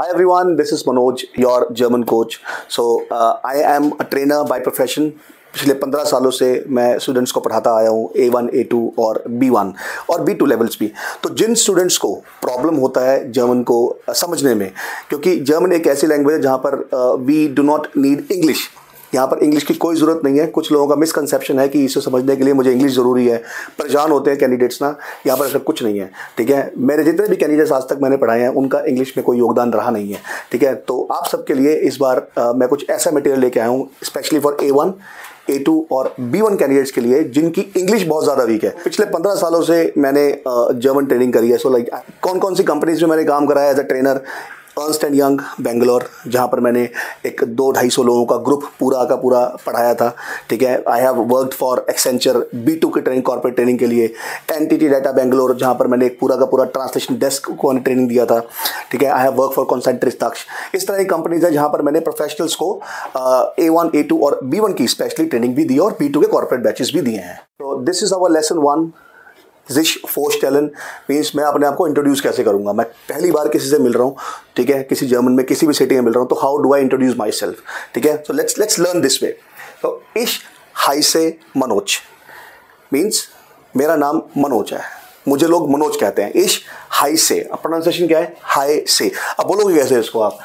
Hi everyone, this is Manoj, your German coach. So I am a trainer by profession. पिछले 15 सालों से मैं students को पढ़ाता आया हूँ A1, A2 और B1 और B2 लेवल्स भी। तो जिन स्टूडेंट्स को प्रॉब्लम होता है जर्मन को समझने में, क्योंकि जर्मन एक ऐसी लैंग्वेज है जहाँ पर we do not need English, यहाँ पर इंग्लिश की कोई ज़रूरत नहीं है। कुछ लोगों का मिसकंसेप्शन है कि इसे समझने के लिए मुझे इंग्लिश ज़रूरी है, परेशान होते हैं कैंडिडेट्स ना। यहाँ पर ऐसा कुछ नहीं है, ठीक है। मेरे जितने भी कैंडिडेट्स आज तक मैंने पढ़ाए हैं उनका इंग्लिश में कोई योगदान रहा नहीं है, ठीक है। तो आप सबके लिए इस बार मैं कुछ ऐसा मटेरियल लेके आया हूँ स्पेशली फॉर A1, A2 और B1 कैंडिडेट्स के लिए जिनकी इंग्लिश बहुत ज़्यादा वीक है। पिछले 15 सालों से मैंने जर्मन ट्रेनिंग करी है। सो लाइक कौन कौन सी कंपनीज में मैंने काम करा है as a trainer. Ernst and Young Bangalore, जहाँ पर मैंने एक 200-250 लोगों का ग्रुप पूरा का पूरा पढ़ाया था, ठीक है। I have worked for Accenture B2 की ट्रेनिंग, कॉर्पोरेट ट्रेनिंग के लिए। एनटीटी डाटा बेंगलोर, जहाँ पर मैंने एक पूरा का पूरा ट्रांसलेशन डेस्क को ट्रेनिंग दिया था, ठीक है। I have work for concentric दक्ष। इस तरह की कंपनीज है जहाँ पर मैंने प्रोफेशनल्स को A1, A2 और B1 की स्पेशली ट्रेनिंग भी दी और B2 के कॉर्पोरेट बैचेस भी दिए हैं। तो दिस इज अवर लेसन 1, जिश फोर्स्टेलन मीन्स मैं अपने आप को इंट्रोड्यूस कैसे करूंगा। मैं पहली बार किसी से मिल रहा हूँ, ठीक है, किसी जर्मन में किसी भी सिटी में मिल रहा हूँ, तो how do I introduce my self, ठीक है। So let's learn this way. तो इश हाइसे मनोज मीन्स मेरा नाम मनोज है, मुझे लोग मनोज कहते हैं। इश हाइसे, अब प्रोनाउंसिएशन क्या है? हाय से। अब बोलोगे कैसे इसको आप?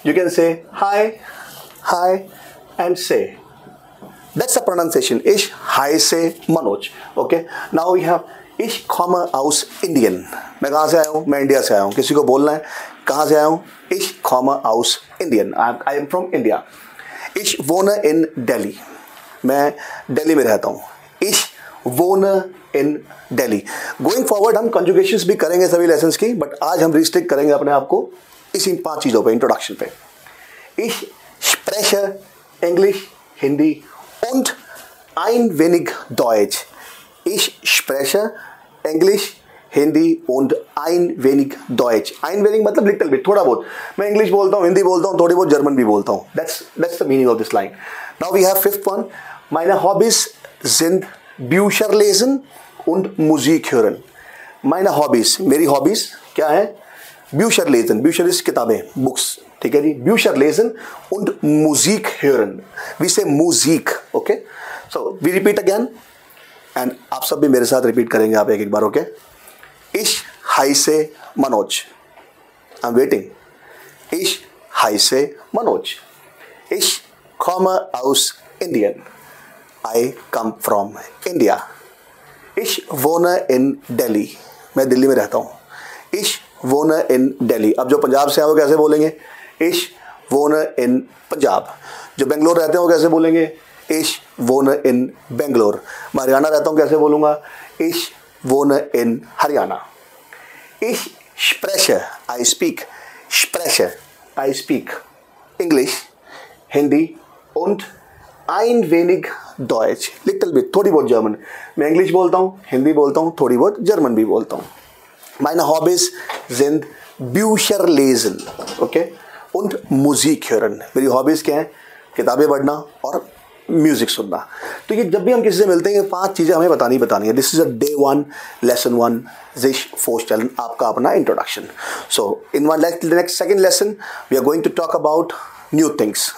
You can say hi, hi and से, that's the pronunciation. इश हाइसे Manoj. Okay, now we have Ich komme aus Indien. मैं कहाँ से आया हूँ? मैं इंडिया से आया हूँ। किसी को बोलना है कहाँ से आया हूँ? Ich komme aus Indien. I am from India. Ich wohne in Delhi. मैं दिल्ली में रहता हूँ। Ich wohne in Delhi. Going forward हम conjugations भी करेंगे सभी लेसन्स की, बट आज हम रिस्ट्रिक्ट करेंगे अपने आप को इसी 5 चीज़ों पे, इंट्रोडक्शन पे। Ich spreche English, Hindi und ein wenig Deutsch. Ich spreche English, Hindi und ein wenig Deutsch. Ein wenig मतलब लिटिल बिट, थोड़ा बहुत। मैं इंग्लिश बोलता हूँ, हिंदी बोलता हूँ, थोड़ी बहुत जर्मन भी बोलता हूँ। That's the meaning of this line. Now we have 5th one. Meine Hobbys sind Bücherlesen und Musik hören. Meine Hobbys, मेरी हॉबीज क्या है? Bücherlesen, Bücher is किताबें, बुक्स, ठीक है जी। Bücherlesen und Musik hören. We say Musik, okay? So we repeat again. And आप सब भी मेरे साथ रिपीट करेंगे आप एक बार, ओके। इश हाइसे मनोज, आई एम वेटिंग। इश हाइसे मनोज। इश komme aus Indien, I come from India. इश wohne in Delhi, मैं दिल्ली में रहता हूँ। इश wohne in Delhi। अब जो पंजाब से आए वो कैसे बोलेंगे? इश wohne in पंजाब। जो बेंगलोर रहते हैं वो कैसे बोलेंगे? Ich wohne in Bangalore। मैं हरियाणा रहता हूँ, कैसे बोलूँगा? Ich wohne in Haryana. Ich spreche, I speak, spreche, I speak English, Hindi und ein wenig Deutsch, little bit, थोड़ी बहुत जर्मन। मैं इंग्लिश बोलता हूँ, हिंदी बोलता हूँ, थोड़ी बहुत जर्मन भी बोलता हूँ। Meine Hobbys sind Bücher lesen, okay, und Musik hören। मेरी हॉबीज़ क्या हैं? किताबें पढ़ना और म्यूजिक सुनना। तो ये जब भी हम किसी से मिलते हैं 5 चीज़ें हमें बतानी है। This is a Day 1 lesson 1 जिश फोर्स्टेलन, आपका अपना introduction. So in one next second lesson we are going to talk about new things.